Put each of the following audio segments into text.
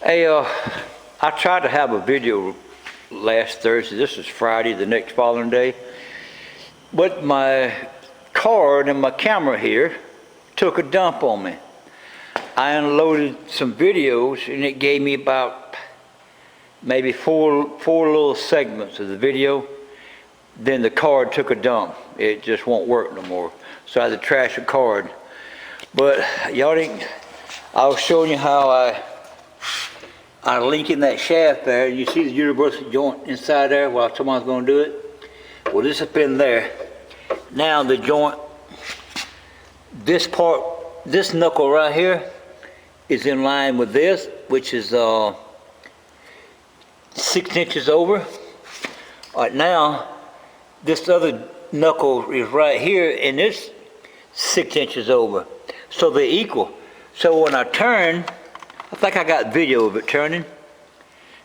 Hey, I tried to have a video last Thursday. This is Friday, the next following day. But my card and my camera here took a dump on me. I unloaded some videos and it gave me about maybe four little segments of the video. Then the card took a dump. It just won't work no more. So I had to trash the card. But y'all didn't, I was showing you how I link in that shaft there. You see the universal joint inside there while someone's going to do it? Well, this has been there. Now the joint, this part, this knuckle right here is in line with this, which is 6 inches over. All right, now this other knuckle is right here and it's 6 inches over. So they're equal. So when I turn, I think I got video of it turning.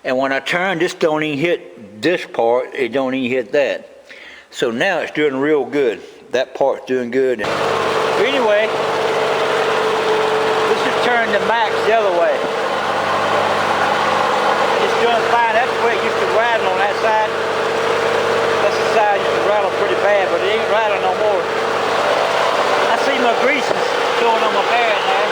And when I turn, this don't even hit this part, it don't even hit that. So now it's doing real good. That part's doing good. But anyway, this is turning the max the other way. It's doing fine. That's the way it used to rattle on that side. That's the side used to rattle pretty bad, but it ain't rattling no more. I see my greases showing on my bearing there.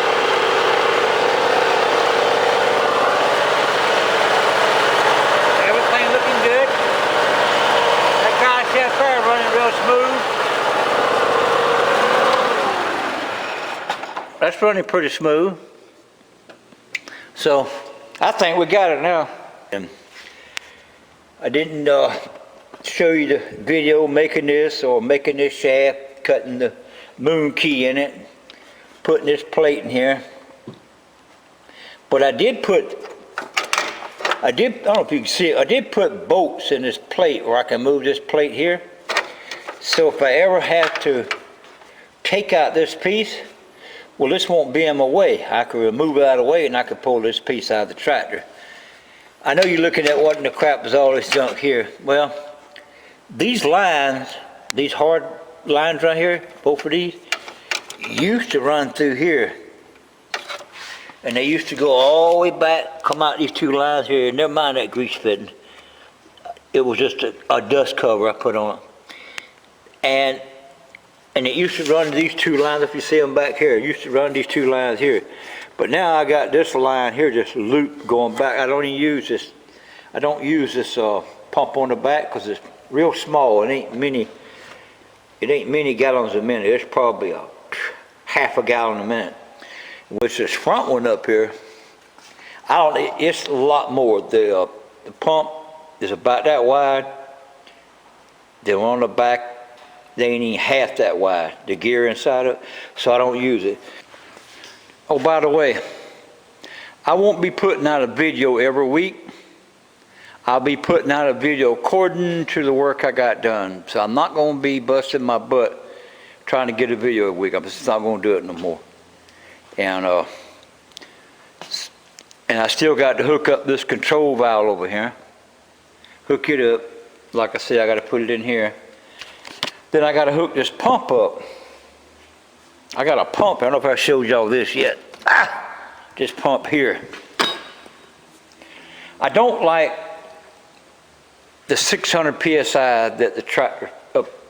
Everything looking good. That guy shaft there running real smooth. That's running pretty smooth. So I think we got it now. And I didn't show you the video making this or making this shaft, cutting the moon key in it, putting this plate in here. But I don't know if you can see it, I did put bolts in this plate where I can move this plate here. So if I ever have to take out this piece, well, this won't be in my way. I can remove it out of the way and I can pull this piece out of the tractor. I know you're looking at what in the crap is all this junk here. Well, these lines, these hard lines right here, both of these, used to run through here. And they used to go all the way back, come out these two lines here, never mind that grease fitting. It was just a dust cover I put on it. And it used to run these two lines, if you see them back here, it used to run these two lines here. But now I got this line here, just loop going back. I don't even use this, I don't use this pump on the back because it's real small. It ain't many gallons a minute. It's probably half a gallon a minute. Which this front one up here, it's a lot more. The pump is about that wide. The one on the back, they ain't even half that wide. The gear inside of it, so I don't use it. Oh, by the way, I won't be putting out a video every week. I'll be putting out a video according to the work I got done. So I'm not going to be busting my butt trying to get a video every week. I'm just not going to do it no more. And I still got to hook up this control valve over here. Hook it up. Like I said, I got to put it in here. Then I got to hook this pump up. I got a pump. I don't know if I showed y'all this yet. This pump here. I don't like the 600 psi that the tractor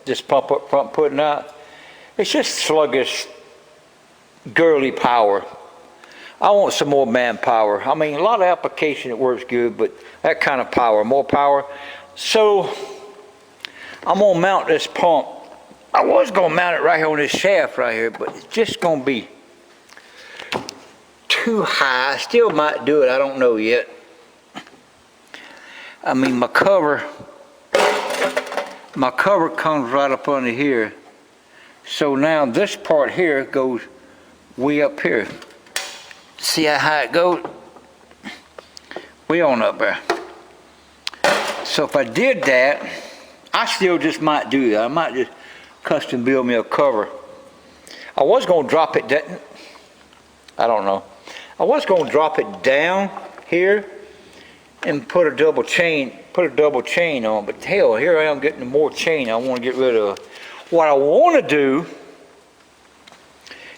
this pump up front putting out. It's just sluggish, girly power. I want some more manpower. I mean, a lot of application it works good, but that kind of power, more power. So I'm gonna mount this pump. I was gonna mount it right here on this shaft right here, but it's just gonna be too high. I still might do it, I don't know yet. I mean, my cover comes right up under here. So now this part here goes way up here. See how high it goes? Way on up there. So if I did that, I still just might do that. I might just custom build me a cover. I was going to drop it down. I don't know. I was going to drop it down here and put a double chain on. But hell, here I am getting more chain I want to get rid of. What I want to do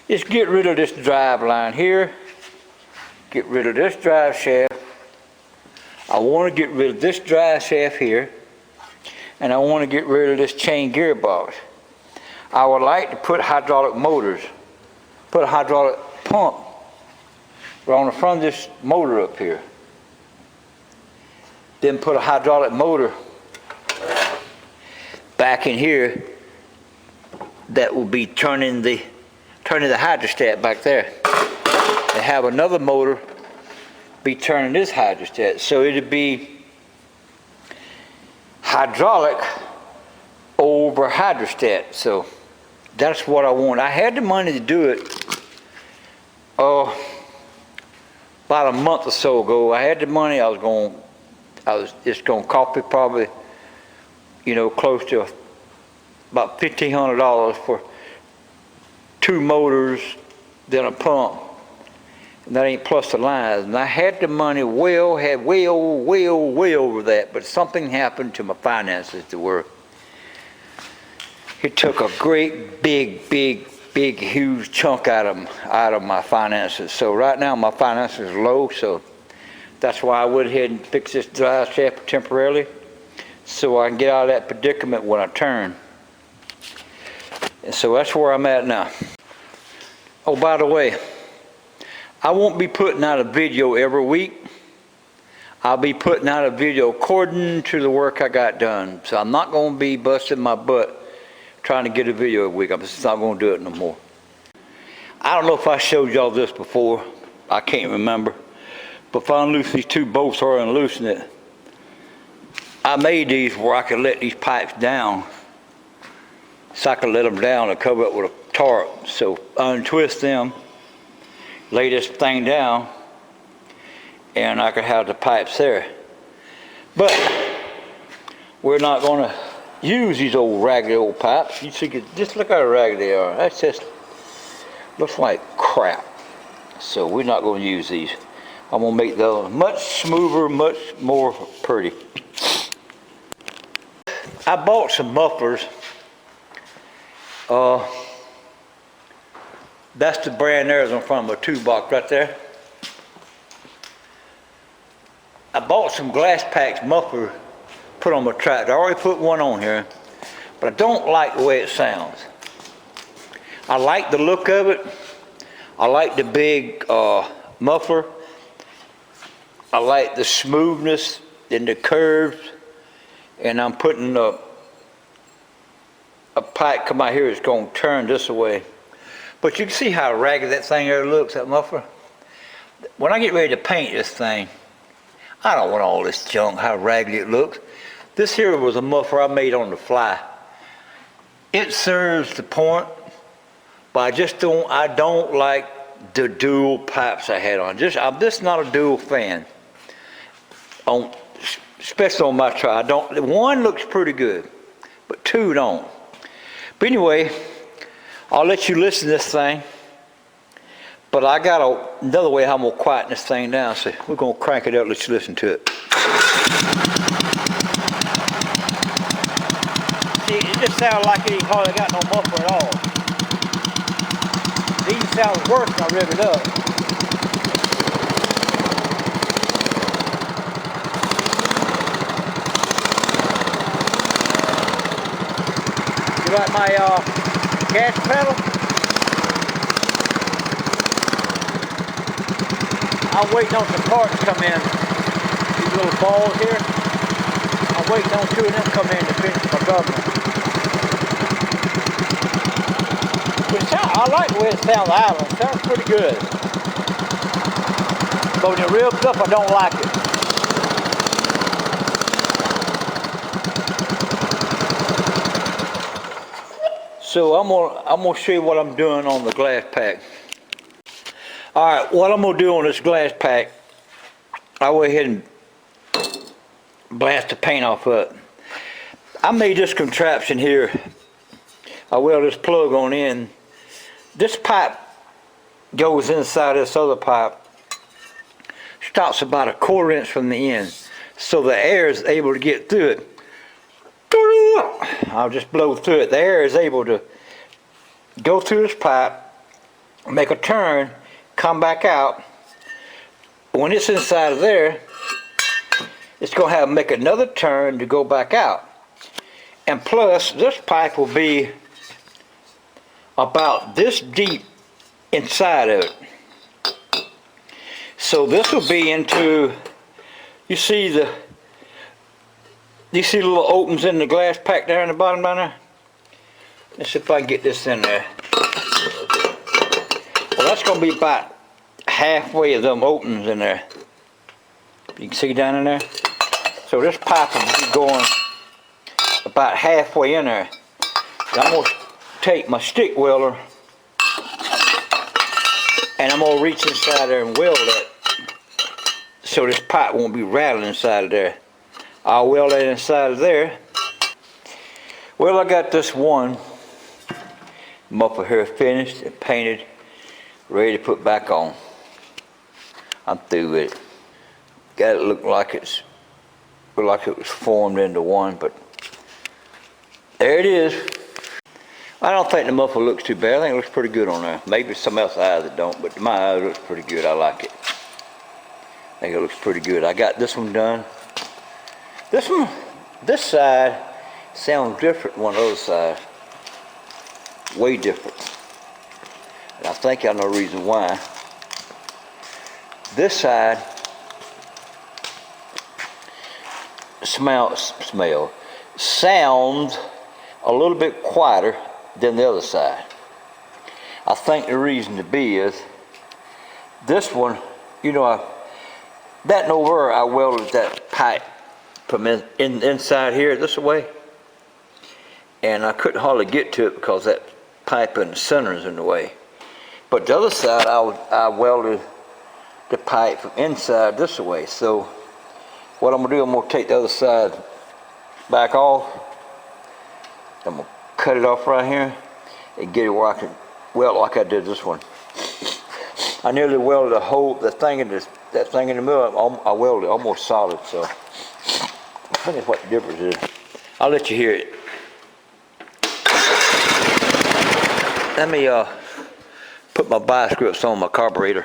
is get rid of this drive line here, get rid of this drive shaft, I want to get rid of this drive shaft here, and I want to get rid of this chain gearbox. I would like to put hydraulic motors, put a hydraulic pump right on the front of this motor up here. Then put a hydraulic motor back in here that will be turning the hydrostat back there. And have another motor be turning this hydrostat. So it'd be hydraulic over hydrostat. So that's what I want. I had the money to do it about a month or so ago. I had the money. It's gonna cost me probably, you know, close to about $1,500 for 2 motors, then a pump, and that ain't plus the lines. And I had the money way over that, but something happened to my finances to where it took a great big huge chunk out of my finances. So right now my finances are low, so that's why I went ahead and fixed this drive shaft temporarily, so I can get out of that predicament when I turn. And so that's where I'm at now. Oh, by the way, I won't be putting out a video every week. I'll be putting out a video according to the work I got done. So I'm not going to be busting my butt trying to get a video every week. I'm just not going to do it no more. I don't know if I showed y'all this before. I can't remember. But if I unloose these 2 bolts or unloosen it, I made these where I could let these pipes down. So I could let them down and cover it with a tarp. So untwist them, lay this thing down, and I could have the pipes there. But we're not going to use these old raggedy old pipes. You see, just look how raggedy they are. That's just looks like crap. So we're not going to use these. I'm going to make those much smoother, much more pretty. I bought some mufflers. That's the brand there is in front of my toolbox right there. I bought some glass packs muffler put on my tractor. I already put one on here, but I don't like the way it sounds. I like the look of it. I like the big muffler. I like the smoothness and the curves. And I'm putting a pipe come out here. It's going to turn this way. But you can see how ragged that thing there looks, that muffler. When I get ready to paint this thing, I don't want all this junk, how ragged it looks. This here was a muffler I made on the fly. It serves the point, but I don't like the dual pipes I had on. I'm just not a dual fan. Especially on my truck. One looks pretty good, but 2 don't. But anyway, I'll let you listen to this thing. But I got another way I'm going to quieten this thing down. So we're going to crank it up, let you listen to it. See, it just sounds like it ain't hardly got no muffler at all. It even sounds worse when I rev it up. You like my gas pedal? I'm waiting on some parts to come in. These little balls here. I'm waiting on 2 of them to come in to finish my government. I like the way it sounds idle. It sounds pretty good. But when it revs up, I don't like it. So I'm gonna show you what I'm doing on the glass pack. All right, what I'm gonna do on this glass pack, I went ahead and blast the paint off of it. I made this contraption here. I weld this plug on in. This pipe goes inside this other pipe, stops about 1/4 inch from the end, so the air is able to get through it. I'll just blow through it. The air is able to go through this pipe, make a turn, come back out. When it's inside of there, it's going to have to make another turn to go back out. And plus, this pipe will be about this deep inside of it. So this will be into, you see the little openings in the glass pack there in the bottom down there? Let's see if I can get this in there. Well, that's going to be about halfway of them openings in there. You can see down in there? So this pipe will be going about halfway in there. I'm going to take my stick welder and I'm going to reach inside there and weld it so this pipe won't be rattling inside of there. I'll weld that inside of there. Well, I got this one muffler here finished and painted, ready to put back on. I'm through with it. Got it look like it was formed into one, but there it is. I don't think the muffler looks too bad. I think it looks pretty good on there. Maybe some else eyes that don't, but my eyes looks pretty good. I like it. I think it looks pretty good. I got this one done. This side sounds different than one other side. Way different. And I think I know the reason why. This side sounds a little bit quieter than the other side. I think the reason to be is this one, you know, that over I welded that pipe from inside here this way, and I couldn't hardly get to it because that pipe in the center is in the way. But the other side I welded the pipe from inside this way. So what I'm gonna do, I'm gonna take the other side back off. I'm gonna cut it off right here and get it where I can weld like I did this one. I nearly welded a hole, that thing in the middle. I welded it almost solid. So I think that's what the difference is. I'll let you hear it. Let me put my bias grips on my carburetor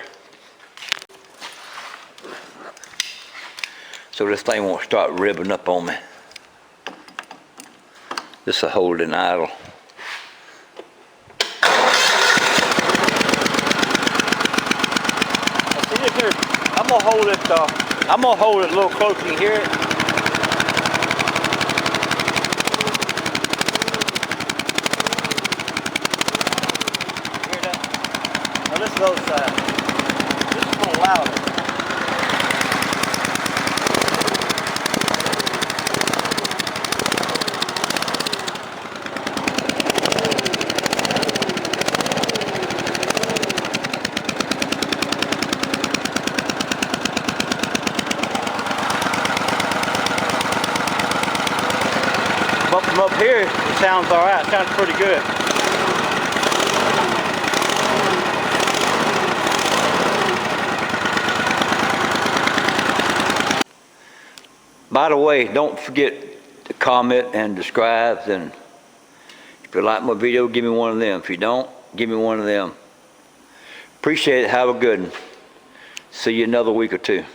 so this thing won't start ribbing up on me. This will hold it in idle. See this here? I'm gonna hold it a little closer. You hear it? Hear that? Now this is the other side. This is a little louder. But from up here, it sounds all right. It sounds pretty good. By the way, don't forget to comment and subscribe. And if you like my video, give me one of them. If you don't, give me one of them. Appreciate it. Have a good one. See you another week or two.